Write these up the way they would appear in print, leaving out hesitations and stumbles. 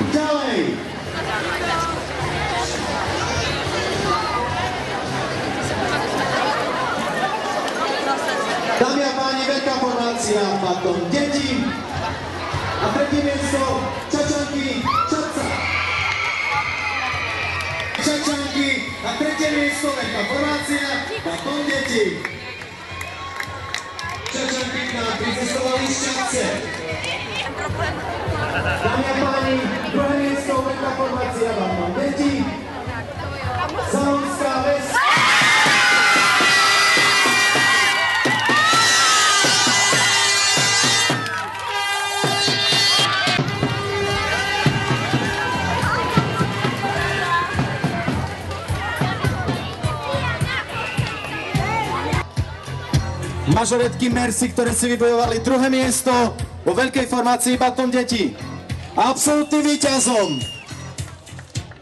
Ďalej. Dámy a páni, veľká formácia Baton detí. A tretie miesto Čačanky Čaca. Čačanky a tretie miesto veľká formácia Baton detí. Čačanky k nám pricestovali z Čadce. Dámy a páni, druhé miesto veľká formácia Baton detí. Zalonská Ves. Mažoretky Mercy, ktoré si vybojovali druhé miesto vo veľkej formácii Baton detí. A absolútnym víťazom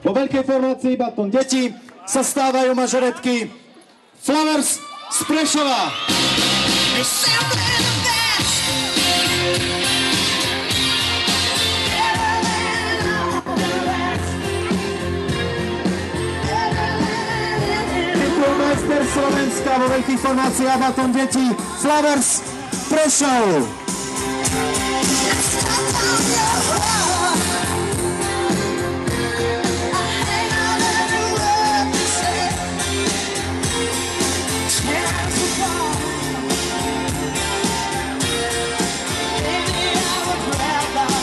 vo veľkej formácii Baton detí sa stávajú mažoretky Flowers z Prešova. Majster Slovenska vo veľkých formáciách Baton detí Flowers Prešov.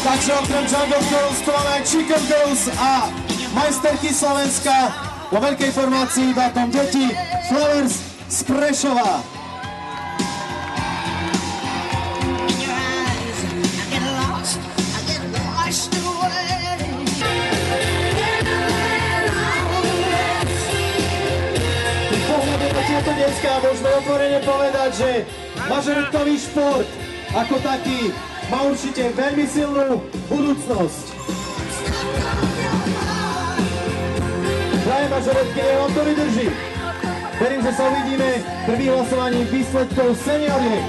Takže okrem Jungle Girls tu máme aj Chicken Girls a majsterky Slovenska vo veľkej formácii Baton detí Flowers z Prešova. Pohľadom na tieto detská môžeme otvorene povedať, že mažoretkový šport ako taký má určite veľmi silnú budúcnosť. Prajem mažoretky, nech vám to vydrží. Verím, že sa uvidíme prvým hlasovaním výsledkov senioriek.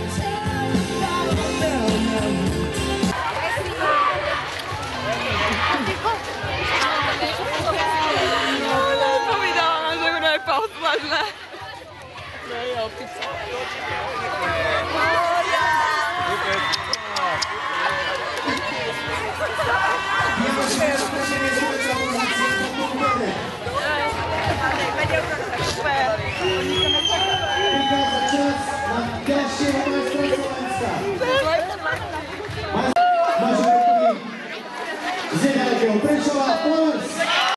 Povídala, že kdo je posledné. Mažoretky z nedalekého Prešova.